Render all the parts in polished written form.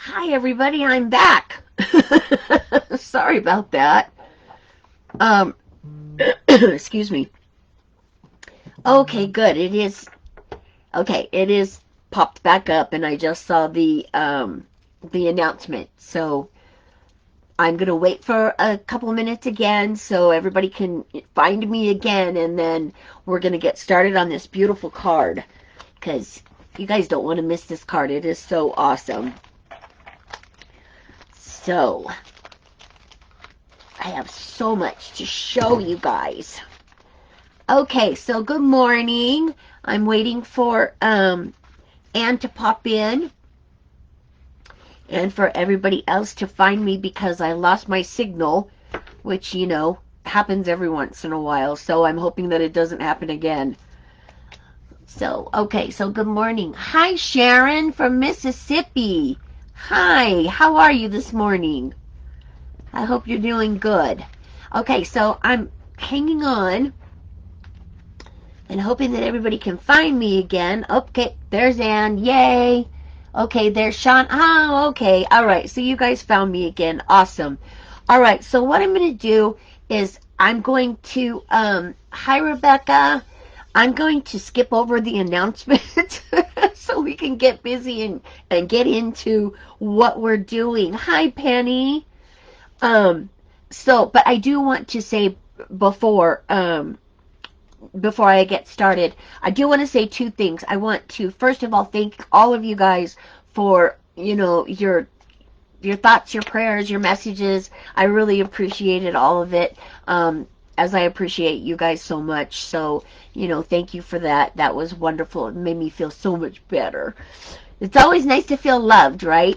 Hi everybody, I'm back. Sorry about that. Um, excuse me. Okay, good. It is popped back up and I just saw the announcement. So I'm gonna wait for a couple minutes again so everybody can find me again, and then we're gonna get started on this beautiful card because you guys don't want to miss this card. It is so awesome. So I have so much to show you guys. Okay, so good morning. I'm waiting for Anne to pop in and for everybody else to find me because I lost my signal, which, happens every once in a while. So I'm hoping that it doesn't happen again. So, okay, so good morning. Hi, Sharon from Mississippi. Hi, how are you this morning? I hope you're doing good. Okay, so I'm hanging on and hoping that everybody can find me again. Okay, there's Ann. Yay. Okay, there's Sean. Oh, okay. All right, so you guys found me again. Awesome. All right, so what I'm going to do is I'm going to, hi, Rebecca. I'm going to skip over the announcement so we can get busy and get into what we're doing. Hi, Penny. Um, but I do want to say before, before I get started, I do want to say two things. I want to, first of all, thank all of you guys for, your thoughts, your prayers, your messages. I really appreciated all of it, as I appreciate you guys so much. So, thank you for that. That was wonderful. It made me feel so much better. It's always nice to feel loved, right?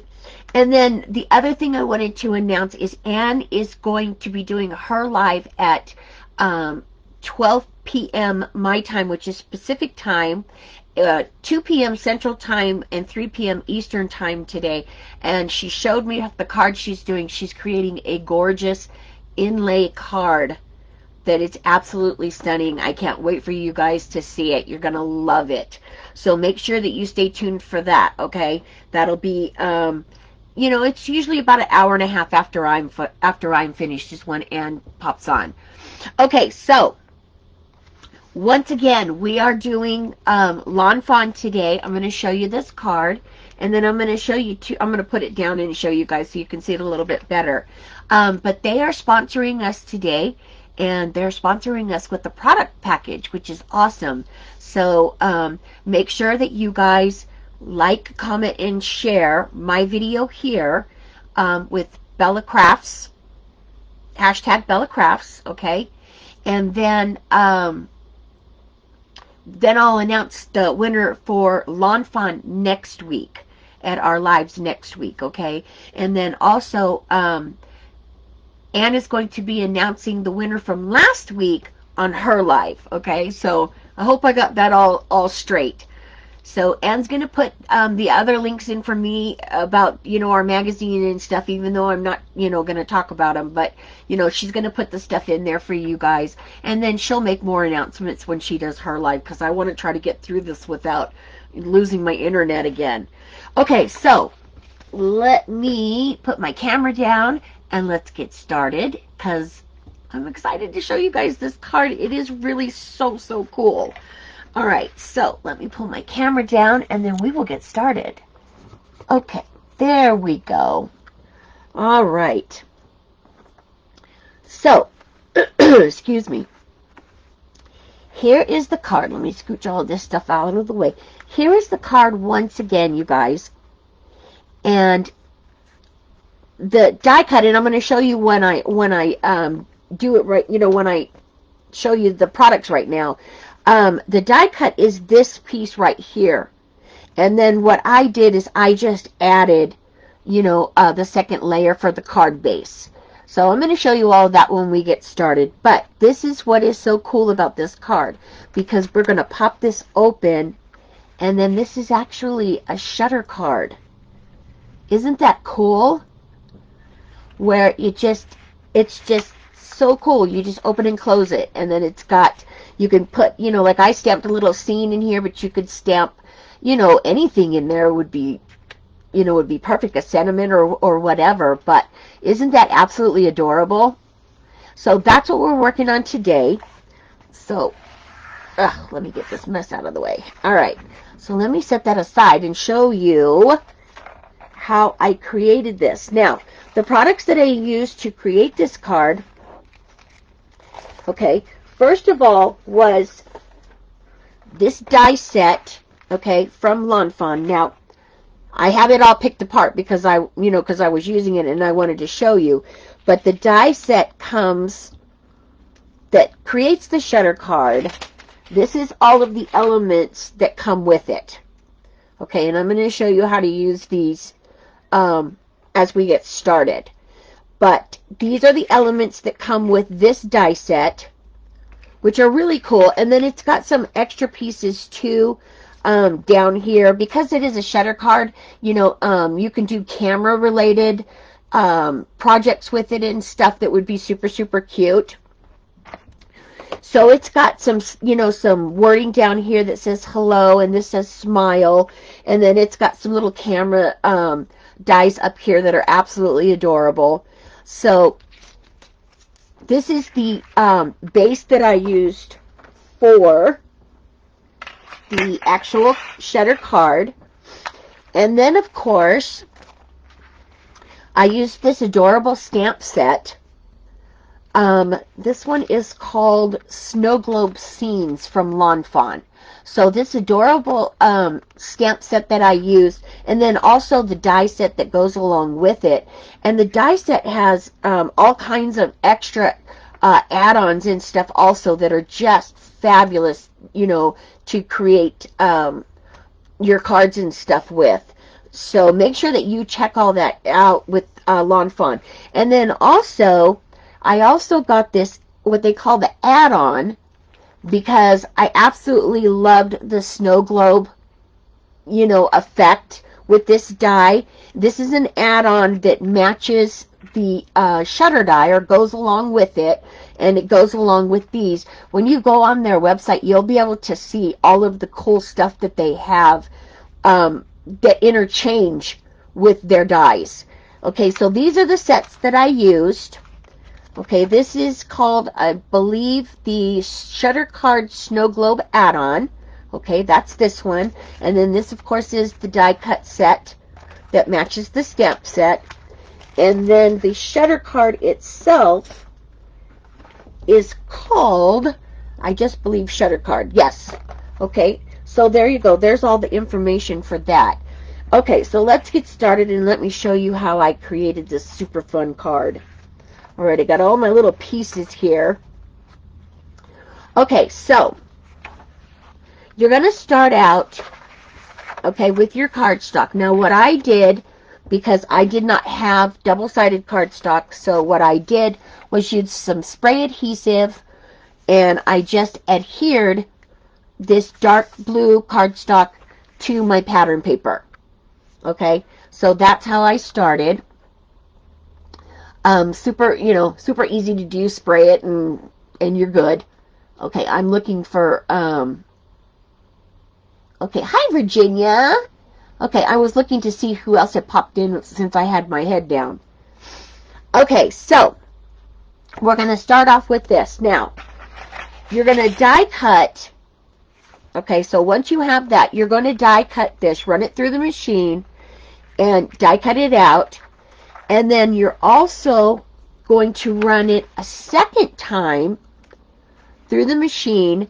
And then the other thing I wanted to announce is Anne is going to be doing her live at 12 p.m. my time, which is Pacific time, 2 p.m. Central time, and 3 p.m. Eastern time today. And she showed me the card she's doing. She's creating a gorgeous inlay card that is absolutely stunning. I can't wait for you guys to see it. You're going to love it. So make sure that you stay tuned for that, okay? That'll be, it's usually about an hour and a half after I'm finished is when Anne pops on. Okay, so once again, we are doing Lawn Fawn today. I'm going to show you this card, and then I'm going to show you I'm going to put it down and show you guys so you can see it a little bit better. But they are sponsoring us today, and they're sponsoring us with the product package, which is awesome. So make sure that you guys like, comment, and share my video here with Bella Crafts, hashtag Bella Crafts, okay? And then I'll announce the winner for Lawn Fawn next week at our lives next week, okay? And then also Anne is going to be announcing the winner from last week on her live, okay? So I hope I got that all straight. So Anne's going to put the other links in for me about, our magazine and stuff, even though I'm not, going to talk about them. But, she's going to put the stuff in there for you guys. And then she'll make more announcements when she does her live, because I want to try to get through this without losing my internet again. Okay, so let me put my camera down and let's get started, because I'm excited to show you guys this card. It is really so, so cool. All right, so let me pull my camera down and then we will get started. Okay, there we go. All right. So, excuse me. Here is the card. Let me scooch all this stuff out of the way. Here is the card once again, you guys. And the die cut, and I'm going to show you when I do it right, when I show you the products right now. The die cut is this piece right here. And then what I did is I just added, the second layer for the card base. So I'm going to show you all of that when we get started. But this is what is so cool about this card, because we're going to pop this open, and then this is actually a shutter card. Isn't that cool? Where it's just so cool. You just open and close it, and then it's got, you can put, like I stamped a little scene in here, but you could stamp, anything in there would be, would be perfect, a sentiment or whatever, but isn't that absolutely adorable? So that's what we're working on today. So, let me get this mess out of the way. All right, so let me set that aside and show you how I created this. Now, the products that I used to create this card, okay, first of all was this die set, okay, from Lawn Fawn. Now, I have it all picked apart because because I was using it and I wanted to show you. But the die set comes, that creates the shutter card. This is all of the elements that come with it. Okay, and I'm going to show you how to use these as we get started. But these are the elements that come with this die set, which are really cool. And then it's got some extra pieces too down here. Because it is a shutter card, you can do camera related projects with it and stuff that would be super, super cute. So it's got some, some wording down here that says hello, and this says smile. And then it's got some little camera dies up here that are absolutely adorable. So this is the base that I used for the actual shutter card. And then, of course, I used this adorable stamp set. This one is called Snow Globe Scenes from Lawn Fawn. So this adorable stamp set that I used, and then also the die set that goes along with it. And the die set has all kinds of extra add-ons and stuff also that are just fabulous, to create your cards and stuff with. So make sure that you check all that out with Lawn Fawn. And then also, I also got this, what they call the add-on, because I absolutely loved the snow globe, effect with this die. This is an add-on that matches the shutter die, or goes along with it, and it goes along with these. When you go on their website, you'll be able to see all of the cool stuff that they have that interchange with their dies. Okay, so these are the sets that I used. Okay, this is called, I believe, the Shutter Card Snow Globe Add-on. Okay, that's this one. And then this, of course, is the die cut set that matches the stamp set. And then the shutter card itself is called, I just believe, Shutter Card. Yes. Okay, so there you go. There's all the information for that. Okay, so let's get started and let me show you how I created this super fun card. Alright, I got all my little pieces here. Okay, so you're going to start out, okay, with your cardstock. Now, what I did, because I did not have double-sided cardstock, so what I did was use some spray adhesive, and I just adhered this dark blue cardstock to my pattern paper. Okay, so that's how I started. Super, super easy to do. Spray it and you're good. Okay, I'm looking for, okay, hi Virginia. Okay, I was looking to see who else had popped in since I had my head down. Okay, so we're going to start off with this. Now, you're going to die cut. Okay, so once you have that, you're going to die cut this, run it through the machine, and die cut it out. And then you're also going to run it a second time through the machine,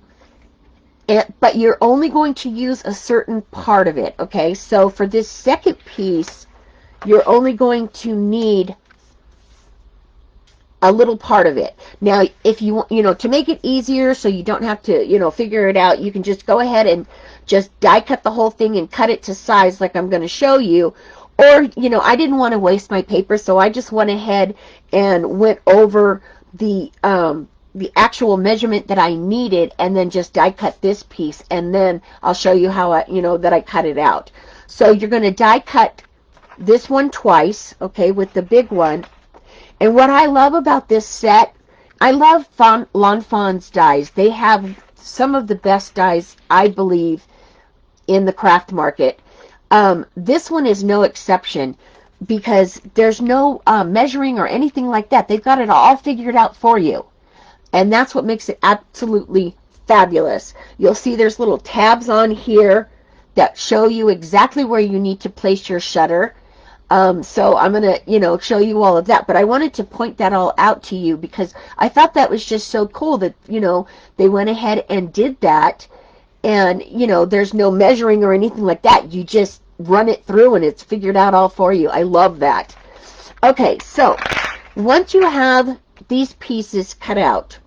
but you're only going to use a certain part of it, okay? So for this second piece, you're only going to need a little part of it. Now, if you want, to make it easier so you don't have to, figure it out, you can just go ahead and just die cut the whole thing and cut it to size like I'm going to show you. Or, I didn't want to waste my paper, so I just went ahead and went over the actual measurement that I needed, and then just die cut this piece, and then I'll show you how that I cut it out. So you're going to die cut this one twice, okay, with the big one. And what I love about this set, I love Lawn Fawn's dies. They have some of the best dies, I believe, in the craft market. This one is no exception because there's no measuring or anything like that. They've got it all figured out for you. And that's what makes it absolutely fabulous. You'll see there's little tabs on here that show you exactly where you need to place your shutter. So I'm going to, show you all of that. But I wanted to point that all out to you because I thought that was just so cool that, they went ahead and did that. And, there's no measuring or anything like that. You just run it through and it's figured out all for you. I love that. Okay, so once you have these pieces cut out,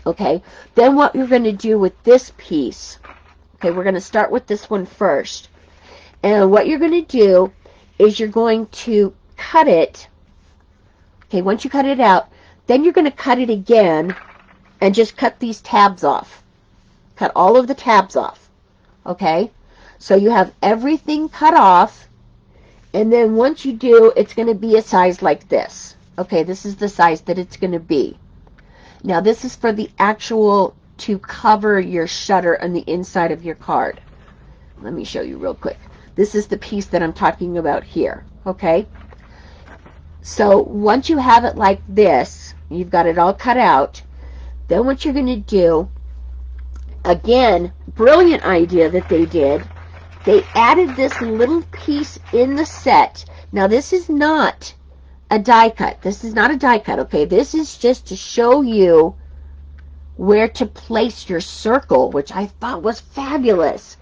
okay, then what you're going to do with this piece, okay, we're going to start with this one first. And what you're going to do is you're going to cut it, okay, once you cut it out, then you're going to cut it again and just cut these tabs off. Cut all of the tabs off, okay? So you have everything cut off, and then once you do, it's going to be a size like this. Okay, this is the size that it's going to be. Now, this is for the actual to cover your shutter on the inside of your card. Let me show you real quick. This is the piece that I'm talking about here, okay? So once you have it like this, you've got it all cut out, then what you're going to do, again, brilliant idea that they did, they added this little piece in the set. Now, this is not a die cut. This is not a die cut, okay? This is just to show you where to place your circle, which I thought was fabulous.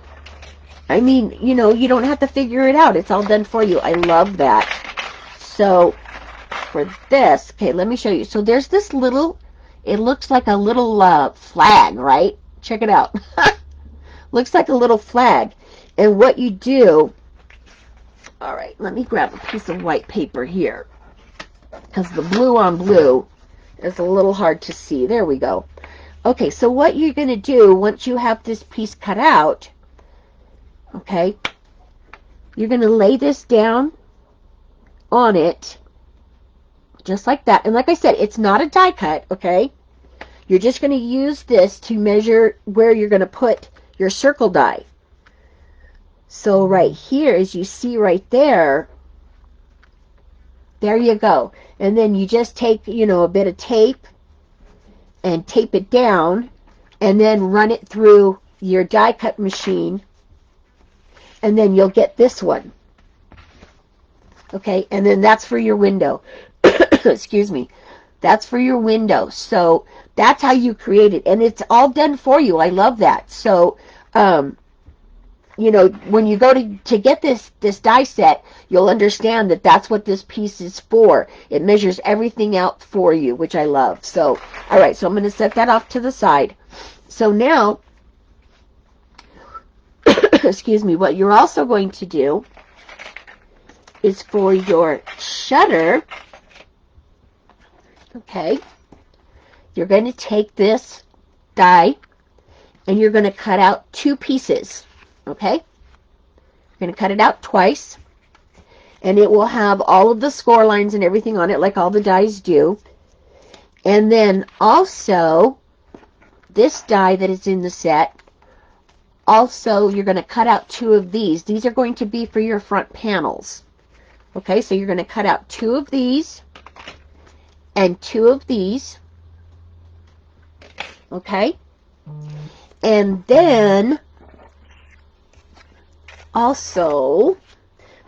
I mean, you don't have to figure it out. It's all done for you. I love that. So, for this, okay, let me show you. So, there's this little, it looks like a little flag, right? Check it out. Looks like a little flag. And what you do, all right, let me grab a piece of white paper here, because the blue on blue is a little hard to see. There we go. Okay, so what you're going to do once you have this piece cut out, okay, you're going to lay this down on it, just like that. And like I said, it's not a die cut, okay? You're just going to use this to measure where you're going to put your circle die. So right here, as you see right there, there you go. And then you just take, a bit of tape and tape it down and then run it through your die cut machine, and then you'll get this one. Okay, and then that's for your window. Excuse me. That's for your window. So that's how you create it. And it's all done for you. I love that. So, when you go to get this die set, you'll understand that that's what this piece is for. It measures everything out for you, which I love. So, all right, so I'm going to set that off to the side. So now, excuse me, what you're also going to do is for your shutter, okay, you're going to take this die and you're going to cut out two pieces. Okay, you're going to cut it out twice, and it will have all of the score lines and everything on it like all the dies do. And then also, this die that is in the set, also you're going to cut out two of these. These are going to be for your front panels. Okay, so you're going to cut out two of these and two of these. Okay, and then also,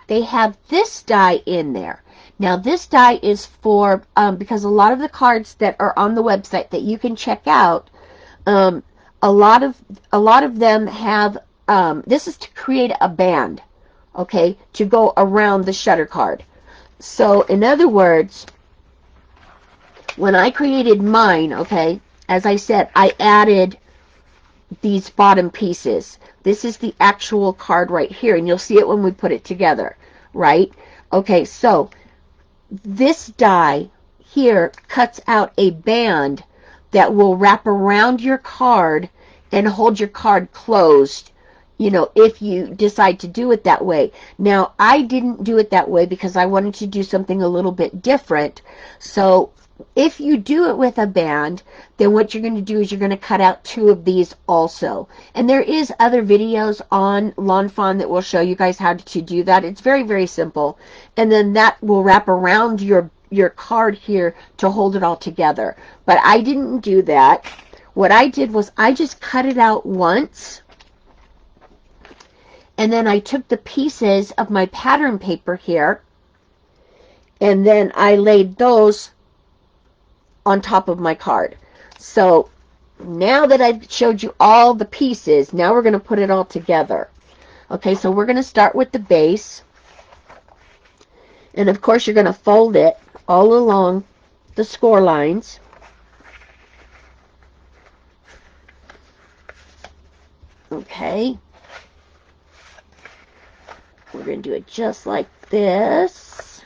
they have this die in there. Now, this die is for, because a lot of the cards that are on the website that you can check out, a lot of them have, this is to create a band, okay, to go around the shutter card. So, in other words, when I created mine, okay, as I said, I added these bottom pieces. This is the actual card right here, and you'll see it when we put it together, right? Okay, so this die here cuts out a band that will wrap around your card and hold your card closed, if you decide to do it that way. Now, I didn't do it that way because I wanted to do something a little bit different. So if you do it with a band, then what you're going to do is you're going to cut out 2 of these also. And there is other videos on Lawn Fawn that will show you guys how to do that. It's very, very simple. And then that will wrap around your card here to hold it all together. But I didn't do that. What I did was I just cut it out once. And then I took the pieces of my pattern paper here. And then I laid those on top of my card. So now that I've showed you all the pieces, now we're going to put it all together. Okay, so we're going to start with the base. And of course you're going to fold it all along the score lines. Okay. We're going to do it just like this.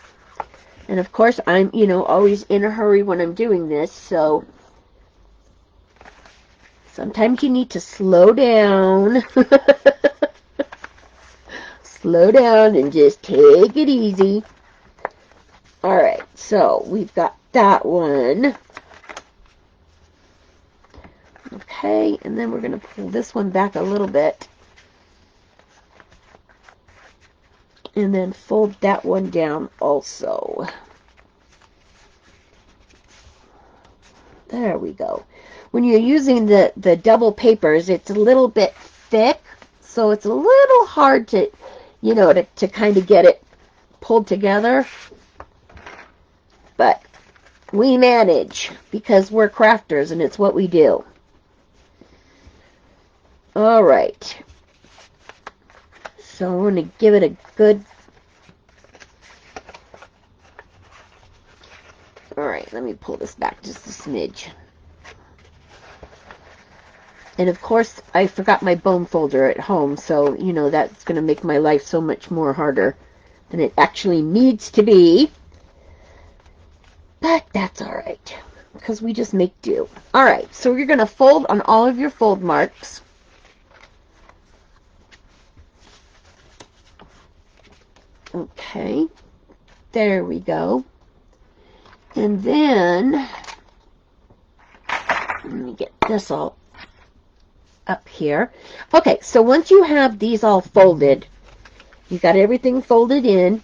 And of course, I'm, always in a hurry when I'm doing this, so sometimes you need to slow down. Slow down and just take it easy. Alright, so we've got that one. Okay, and then we're going to pull this one back a little bit. And then fold that one down also. There we go. When you're using the double papers, it's a little bit thick, so it's a little hard to, to kind of get it pulled together. But we manage because we're crafters and it's what we do. All right. So we're going to give it a good... Alright, let me pull this back just a smidge. And of course, I forgot my bone folder at home, so, that's going to make my life so much more harder than it actually needs to be. But that's alright, because we just make do. Alright, so you're going to fold on all of your fold marks. Okay, there we go. And then, let me get this all up here. Okay, so once you have these all folded, you got everything folded in,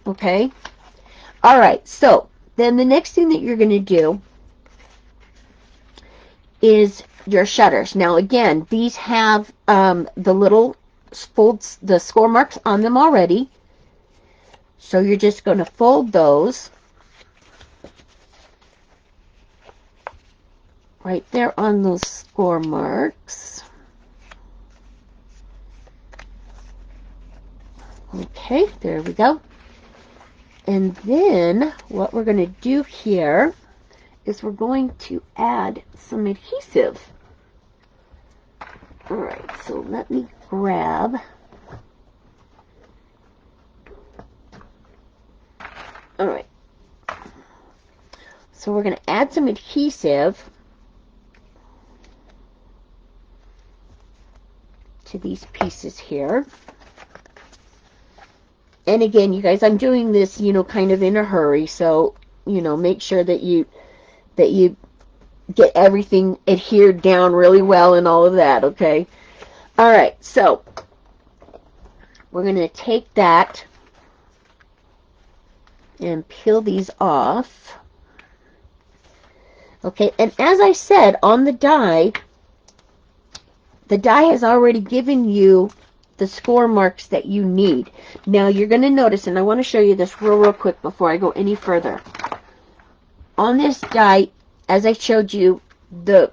okay? All right, so then the next thing that you're going to do is your shutters. Now, again, these have the little folds, the score marks on them already. So you're just going to fold those right there on those score marks. Okay, there we go. And then what we're going to do here is we're going to add some adhesive. All right, so let me grab... All right, so we're going to add some adhesive to these pieces here. And again, you guys, I'm doing this, kind of in a hurry, so, make sure that you get everything adhered down really well and all of that, okay? All right, so we're going to take that and peel these off. Okay, and as I said, on the die has already given you the score marks that you need. Now you're going to notice, and I want to show you this real quick before I go any further. On this die, as I showed you, the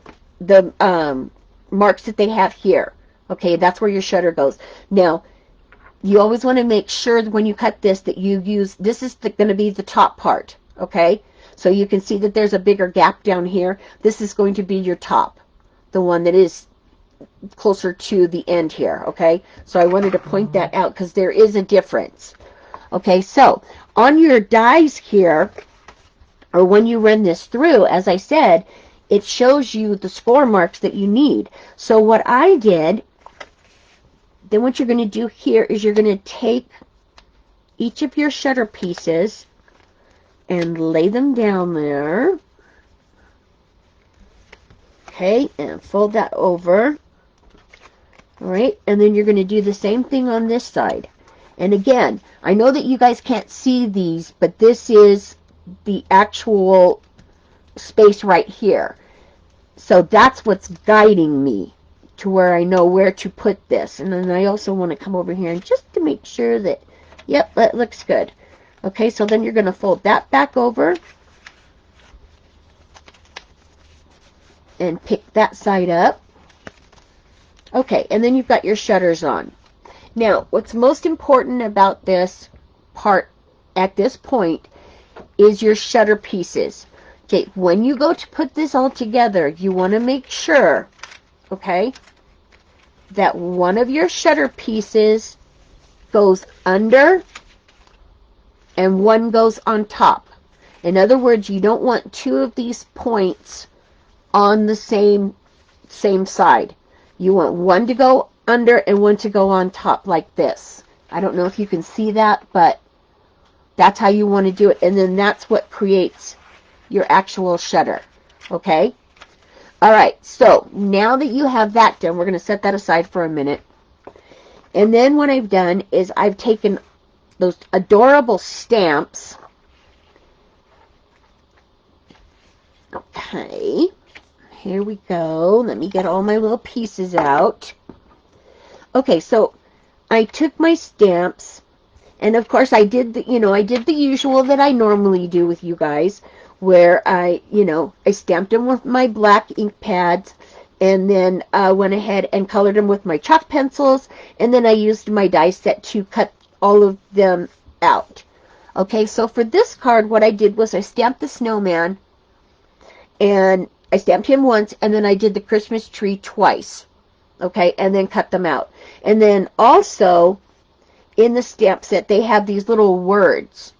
marks that they have here. Okay, that's where your shutter goes. Now, you always want to make sure that when you cut this that you use, this is going to be the top part, okay? So you can see that there's a bigger gap down here. This is going to be your top, the one that is closer to the end here, okay? So I wanted to point that out because there is a difference. Okay, so on your dies here, or when you run this through, as I said, it shows you the score marks that you need. So what I did, then what you're going to do here is you're going to take each of your shutter pieces and lay them down there. Okay, and fold that over. All right, and then you're going to do the same thing on this side. And again, I know that you guys can't see these, but this is the actual space right here. So that's what's guiding me to where I know where to put this. And then I also want to come over here and just to make sure that, yep, that looks good. Okay, so then you're going to fold that back over and pick that side up. Okay, and then you've got your shutters on. Now, what's most important about this part at this point is your shutter pieces. Okay, when you go to put this all together, you want to make sure, okay, that one of your shutter pieces goes under and one goes on top. In other words, you don't want two of these points on the same side. You want one to go under and one to go on top like this. I don't know if you can see that, but that's how you want to do it. And then that's what creates your actual shutter. Okay? Alright, so now that you have that done, we're going to set that aside for a minute. And then what I've done is I've taken those adorable stamps. Okay. Here we go. Let me get all my little pieces out. Okay, so I took my stamps, and of course I did the, I did the usual that I normally do with you guys, where I stamped them with my black ink pads, and then went ahead and colored them with my chalk pencils, and then I used my die set to cut all of them out. Okay, so for this card, what I did was I stamped the snowman, and I stamped him once, and then I did the Christmas tree twice. Okay, and then cut them out. And then also, in the stamp set, they have these little words.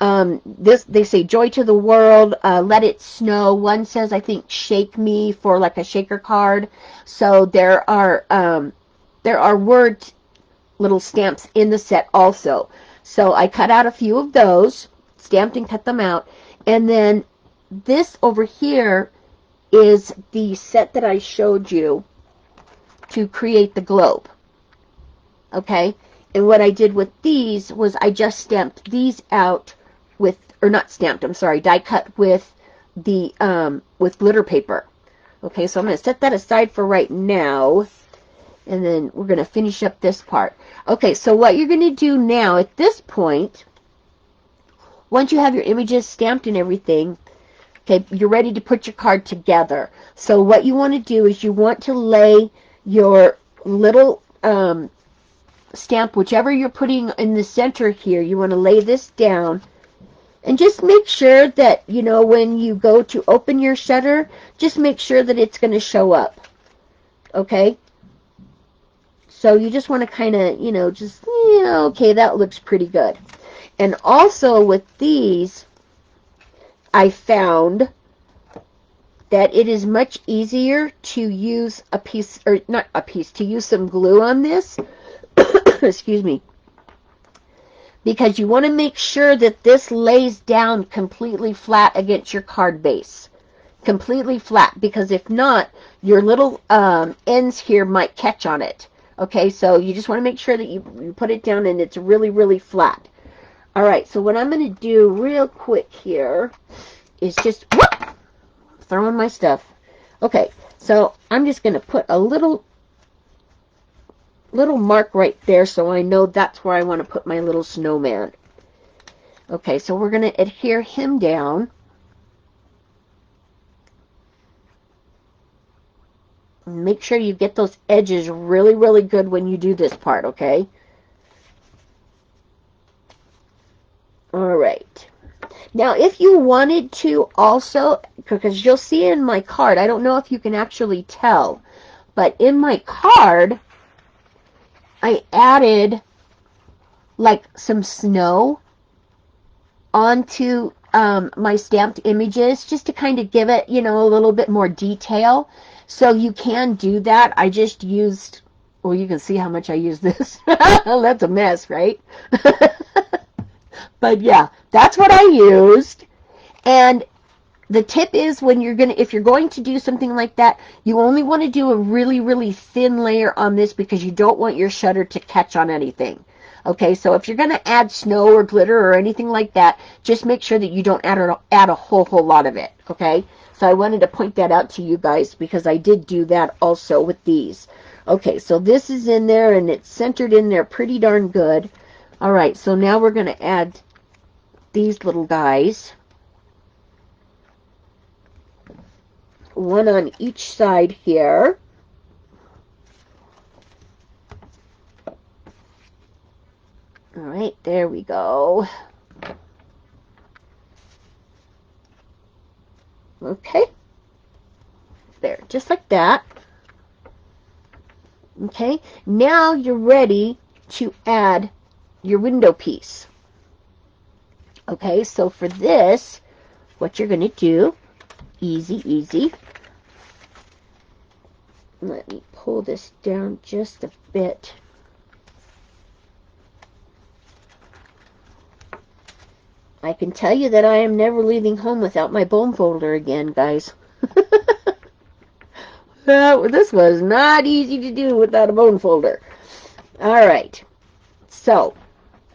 They say, joy to the world, let it snow. One says, I think, shake me, for like a shaker card. So there are word little stamps in the set also. So I cut out a few of those, stamped and cut them out. And then this over here is the set that I showed you to create the globe. Okay? And what I did with these was I just stamped these out with, or not stamped, I'm sorry, die cut with the, with glitter paper. Okay, so I'm going to set that aside for right now. And then we're going to finish up this part. Okay, so what you're going to do now at this point, once you have your images stamped and everything, okay, you're ready to put your card together. So what you want to do is you want to lay your little stamp, whichever you're putting in the center here, you want to lay this down. And just make sure that, when you go to open your shutter, just make sure that it's going to show up. Okay? So you just want to kind of, okay, that looks pretty good. And also with these, I found that it is much easier to use a piece, or not a piece, to use some glue on this. Excuse me. Because you want to make sure that this lays down completely flat against your card base. Completely flat, because if not, your little ends here might catch on it. Okay, so you just want to make sure that you put it down and it's really, really flat. Alright, so what I'm going to do real quick here is just, whoop, throwing my stuff. Okay, so I'm just going to put a little mark right there so I know that's where I want to put my little snowman. Okay, so we're going to adhere him down. Make sure you get those edges really, really good when you do this part, okay? Alright. Now, if you wanted to also, because you'll see in my card, I don't know if you can actually tell, but in my card, I added like some snow onto my stamped images just to kind of give it, a little bit more detail. So you can do that. I just used, well, you can see how much I use this. That's a mess, right? But yeah, that's what I used. And the tip is when if you're going to do something like that, you only want to do a really, really thin layer on this because you don't want your shutter to catch on anything. Okay, so if you're going to add snow or glitter or anything like that, just make sure that you don't add a whole lot of it. Okay, so I wanted to point that out to you guys because I did do that also with these. Okay, so this is in there and it's centered in there pretty darn good. All right, so now we're going to add these little guys. One on each side here. All right, there we go. Okay. There, just like that. Okay, now you're ready to add your window piece. Okay, so for this, what you're going to do, easy. Let me pull this down just a bit. I can tell you that I am never leaving home without my bone folder again, guys. This was not easy to do without a bone folder. All right, so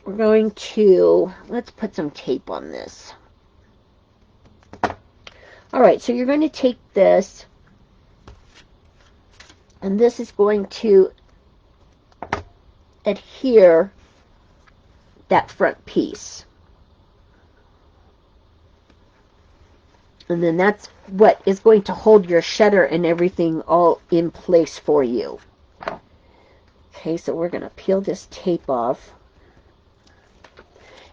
we're going to, let's put some tape on this. All right, so you're going to take this, and this is going to adhere that front piece. And then that's what is going to hold your shutter and everything all in place for you. Okay, so we're going to peel this tape off.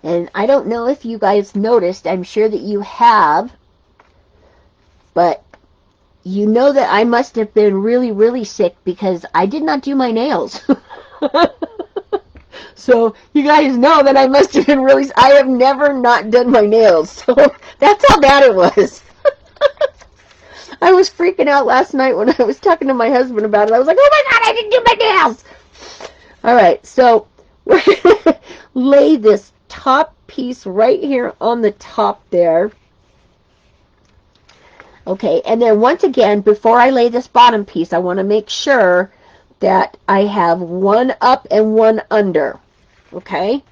And I don't know if you guys noticed, I'm sure that you have, but you know that I must have been really, really sick because I did not do my nails. So you guys know that I must have been really, I have never not done my nails. So that's how bad it was. I was freaking out last night when I was talking to my husband about it. I was like, oh my God, I didn't do my nails. All right, so we're going to lay this top piece right here on the top there. Okay, and then once again, before I lay this bottom piece, I want to make sure that I have one up and one under, okay,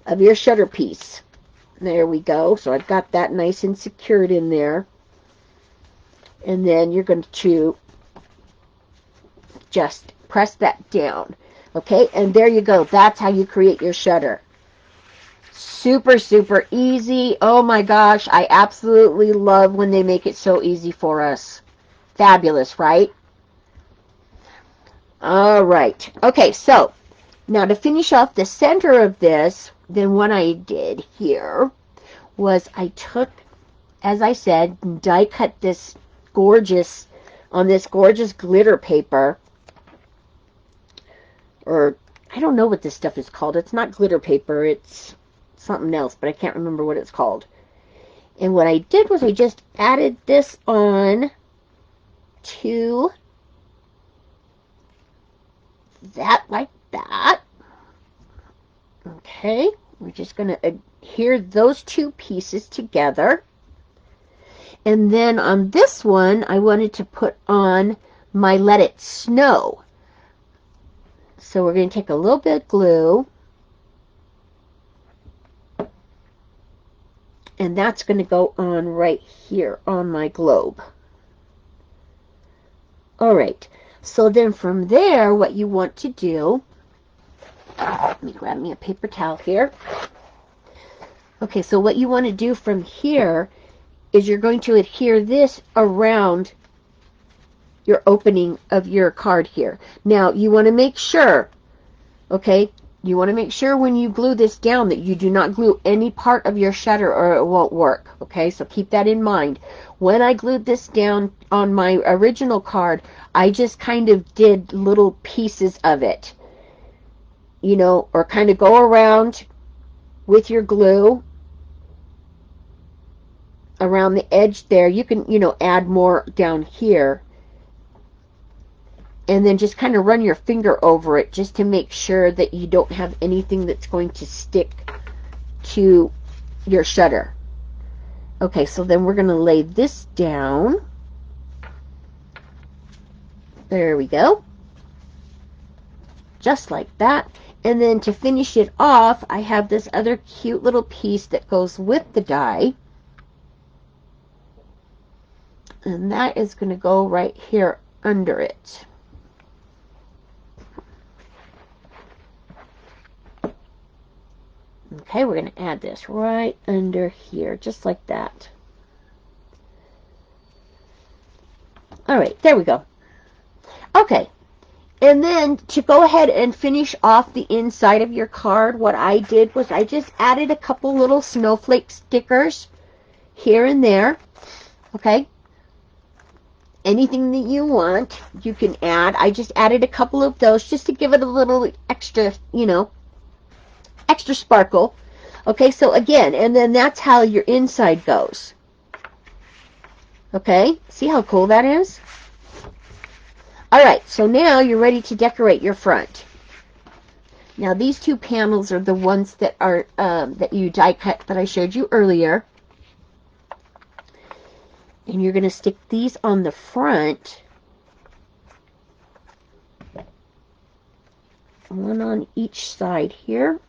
of your shutter piece. There we go. So I've got that nice and secured in there. And then you're going to just press that down. Okay, and there you go. That's how you create your shutter. Super, super easy. Oh my gosh, I absolutely love when they make it so easy for us. Fabulous, right? All right. Okay, so now to finish off the center of this, then what I did here was I took, as I said, die cut this gorgeous, on this gorgeous glitter paper, or I don't know what this stuff is called. It's not glitter paper, it's something else, but I can't remember what it's called. And what I did was I just added this on to that like that. Okay, we're just going to adhere those two pieces together. And then on this one, I wanted to put on my Let It Snow. So we're going to take a little bit of glue, and that's going to go on right here on my globe. All right, so then from there, what you want to do, let me grab me a paper towel here. Okay, so what you want to do from here is you're going to adhere this around your opening of your card here. Now, you want to make sure, okay, you want to make sure when you glue this down that you do not glue any part of your shutter or it won't work, okay? So keep that in mind. When I glued this down on my original card, I just kind of did little pieces of it, you know, or kind of go around with your glue around the edge there. You can, you know, add more down here. And then just kind of run your finger over it just to make sure that you don't have anything that's going to stick to your shutter. Okay, so then we're going to lay this down. There we go. Just like that. And then to finish it off, I have this other cute little piece that goes with the die. And that is going to go right here under it. Okay, we're going to add this right under here, just like that. All right, there we go. Okay, and then to go ahead and finish off the inside of your card, what I did was I just added a couple little snowflake stickers here and there. Okay, anything that you want, you can add. I just added a couple of those just to give it a little extra, you know, extra sparkle. Okay, so again, and then that's how your inside goes. Okay, see how cool that is? Alright, so now you're ready to decorate your front. Now these two panels are the ones that are that you die cut that I showed you earlier. And you're going to stick these on the front. One on each side here.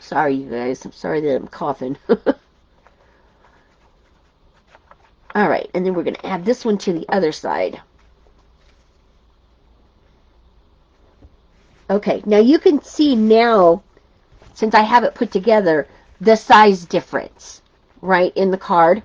Sorry, you guys. I'm sorry that I'm coughing. Alright, and then we're going to add this one to the other side. Okay, now you can see now, since I have it put together, the size difference, right, in the card.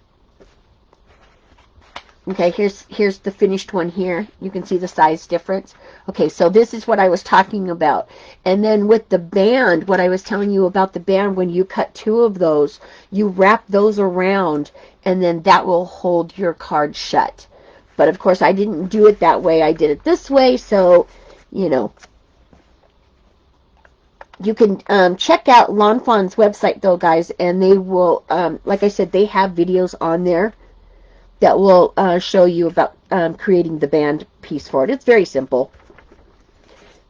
Okay, here's the finished one here. You can see the size difference. Okay, so this is what I was talking about. And then with the band, what I was telling you about the band, when you cut two of those, you wrap those around, and then that will hold your card shut. But of course, I didn't do it that way. I did it this way, so, you know. You can check out Lawn Fawn's website, though, guys, and they will, like I said, they have videos on there that will show you about creating the band piece for it. It's very simple.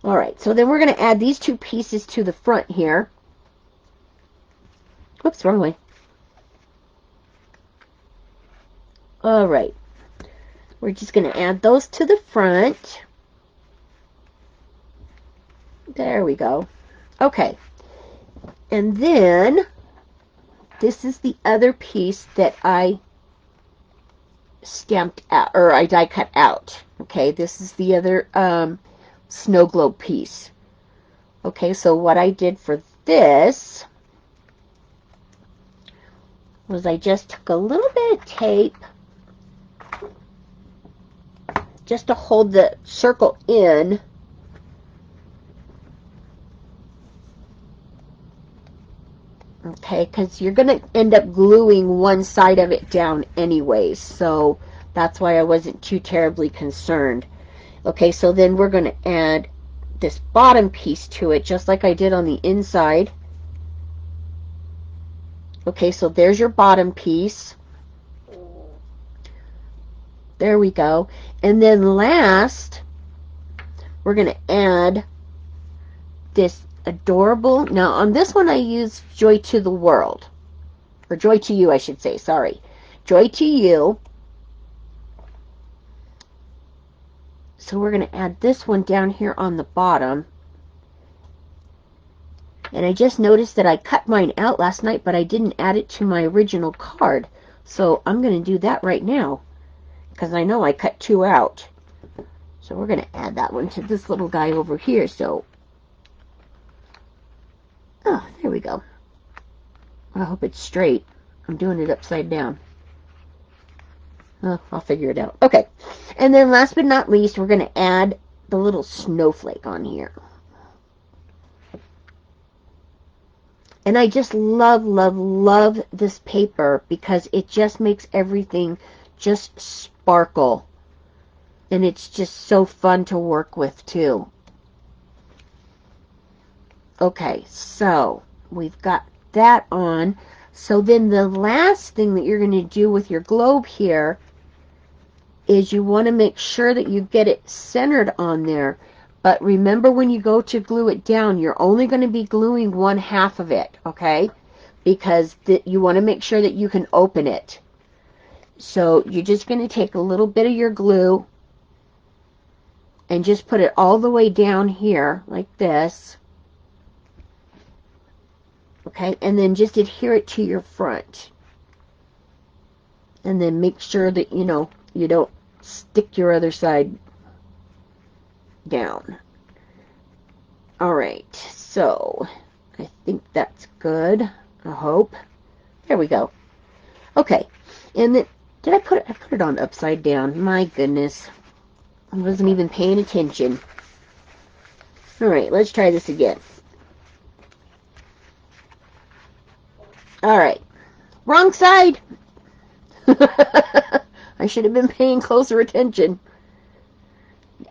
Alright, so then we're going to add these two pieces to the front here. Whoops, wrong way. Alright, we're just going to add those to the front. There we go. Okay, and then this is the other piece that I stamped out, or I die cut out. Okay, this is the other snow globe piece. Okay, so what I did for this was I just took a little bit of tape just to hold the circle in. Okay, because you're going to end up gluing one side of it down anyways, so that's why I wasn't too terribly concerned. Okay, so then we're going to add this bottom piece to it, just like I did on the inside. Okay, so there's your bottom piece. There we go. And then last, we're going to add this adorable, now on this one I use Joy to the World, or Joy to You I should say, sorry, Joy to You. So we're going to add this one down here on the bottom, and I just noticed that I cut mine out last night, but I didn't add it to my original card, so I'm going to do that right now, because I know I cut two out. So we're going to add that one to this little guy over here, so oh, there we go. I hope it's straight. I'm doing it upside down. Oh, I'll figure it out. Okay. And then last but not least, we're going to add the little snowflake on here. And I just love, love, love this paper because it just makes everything just sparkle. And it's just so fun to work with, too. Okay, so we've got that on. So then the last thing that you're going to do with your globe here is you want to make sure that you get it centered on there But remember, when you go to glue it down, you're only going to be gluing one half of it, okay? Because you want to make sure that you can open it. So you're just going to take a little bit of your glue and just put it all the way down here like this. Okay, and then just adhere it to your front. And then make sure that, you know, you don't stick your other side down. Alright, so I think that's good. I hope. There we go. Okay, and then, I put it on upside down. My goodness. I wasn't even paying attention. Alright, let's try this again. Alright. Wrong side! I should have been paying closer attention.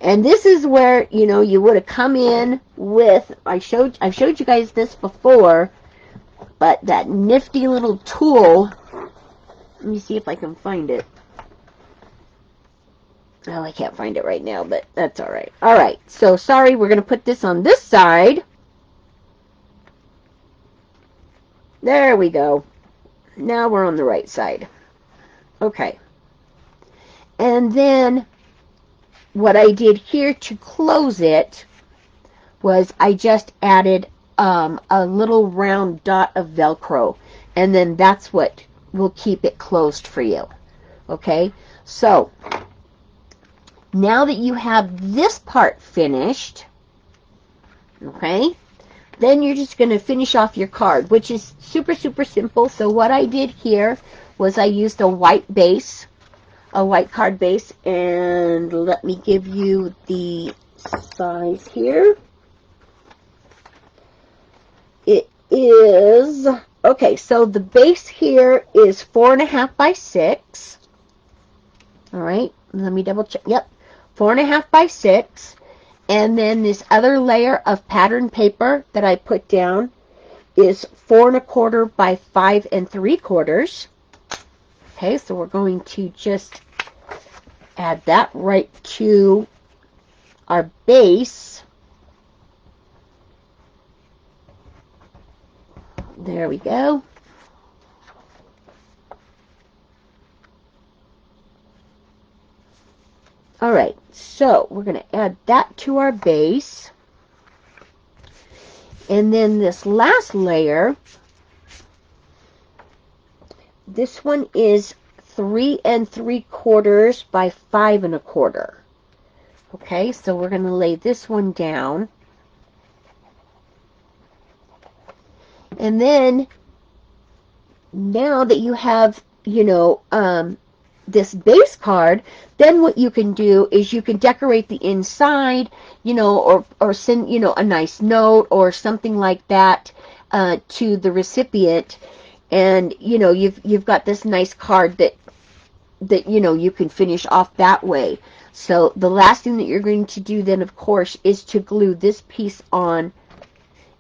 And this is where, you know, you would have come in with, I've showed you guys this before, but that nifty little tool, let me see if I can find it. Oh, I can't find it right now, but that's alright. Alright, so sorry, we're going to put this on this side. There we go. Now we're on the right side. Okay. And then what I did here to close it was I just added a little round dot of Velcro. And then that's what will keep it closed for you. Okay? So, now that you have this part finished, okay, then you're just going to finish off your card, which is super, super simple. So what I did here was I used a white base, a white card base, and let me give you the size here. It is, okay, so the base here is 4.5 by 6. All right, let me double check. Yep, 4.5 by 6. And then this other layer of pattern paper that I put down is 4.25 by 5.75. Okay, so we're going to just add that right to our base. There we go. Alright, so we're going to add that to our base. And then this last layer, this one is 3.75 by 5.25. Okay, so we're going to lay this one down. And then, now that you have, you know, this base card, then what you can do is you can decorate the inside, you know, or send, you know, a nice note or something like that to the recipient, and you know, you've got this nice card that you know, you can finish off that way. So the last thing that you're going to do then, of course, is to glue this piece on.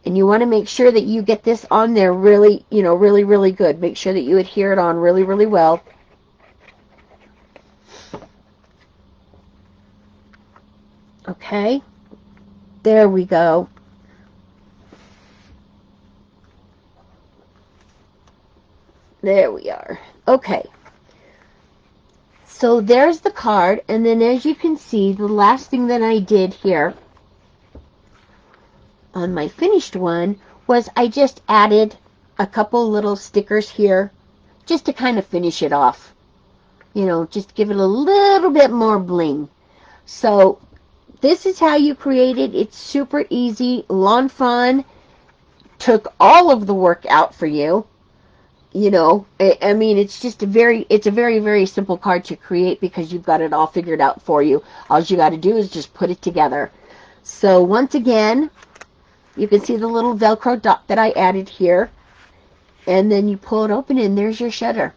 And you want to make sure that you get this on there really, you know, really, really good. Make sure that you adhere it on really, really well. Okay, there we go. There we are. Okay, so there's the card, and then as you can see, the last thing that I did here on my finished one was I just added a couple little stickers here just to kind of finish it off. You know, just give it a little bit more bling. So this is how you create it. It's super easy. Lawn Fawn took all of the work out for you. You know, I mean, it's just a very, very simple card to create because you've got it all figured out for you. All you got to do is just put it together. So once again, you can see the little Velcro dot that I added here. And then you pull it open and there's your shutter.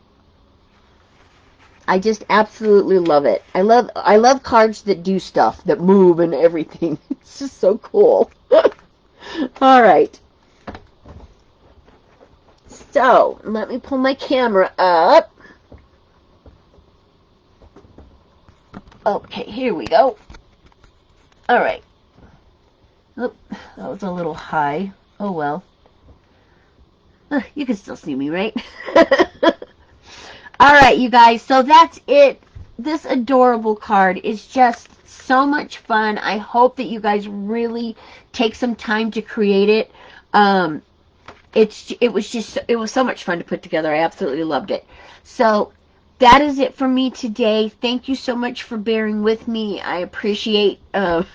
I just absolutely love it. I love cards that do stuff, that move and everything. It's just so cool. All right. So, let me pull my camera up. Okay, here we go. All right. Oh, that was a little high. Oh well. You can still see me, right? All right, you guys. So that's it. This adorable card is just so much fun. I hope that you guys really take some time to create it. Um, it was so much fun to put together. I absolutely loved it. So that is it for me today. Thank you so much for bearing with me. I appreciate I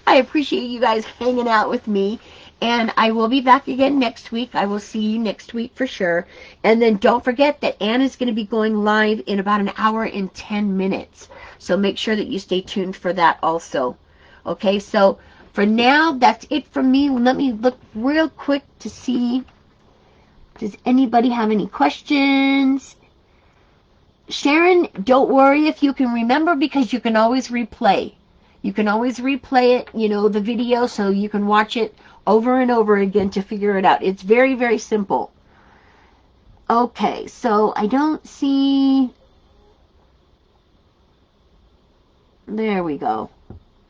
appreciate you guys hanging out with me. And I will be back again next week. I will see you next week for sure. And then don't forget that Anna's going to be going live in about an hour and 10 minutes. So make sure that you stay tuned for that also. Okay, so for now, that's it from me. Let me look real quick to see, does anybody have any questions? Sharon, don't worry if you can remember, because you can always replay. You can always replay it, the video, so you can watch it over and over again to figure it out. It's very, very simple. Okay, so I don't see... There we go.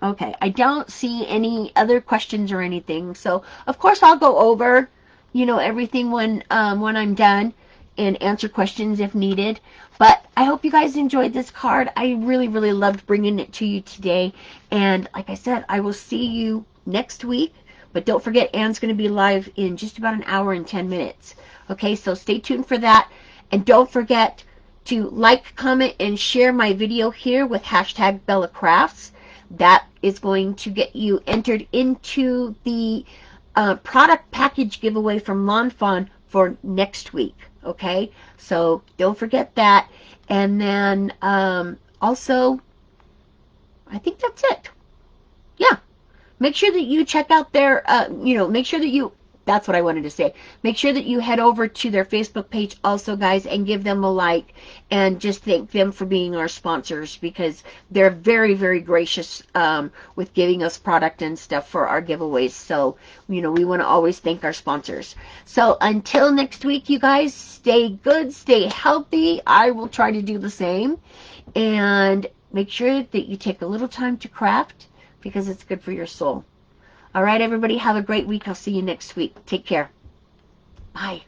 Okay, I don't see any other questions or anything. So, of course, I'll go over, everything when I'm done and answer questions if needed. But I hope you guys enjoyed this card. I really, really loved bringing it to you today. And like I said, I will see you next week. But don't forget, Anne's going to be live in just about an hour and 10 minutes. Okay, so stay tuned for that. And don't forget to like, comment, and share my video here with hashtag Bella Crafts. That is going to get you entered into the product package giveaway from Lawn Fawn for next week. Okay, so don't forget that. And then also, I think that's it. Yeah, make sure that you check out their, make sure that you, that's what I wanted to say. Make sure that you head over to their Facebook page also, guys, and give them a like, and just thank them for being our sponsors, because they're very, very gracious with giving us product and stuff for our giveaways. So, we want to always thank our sponsors. So until next week, you guys, stay good, stay healthy. I will try to do the same. And make sure that you take a little time to craft, because it's good for your soul. All right, everybody, have a great week. I'll see you next week. Take care. Bye.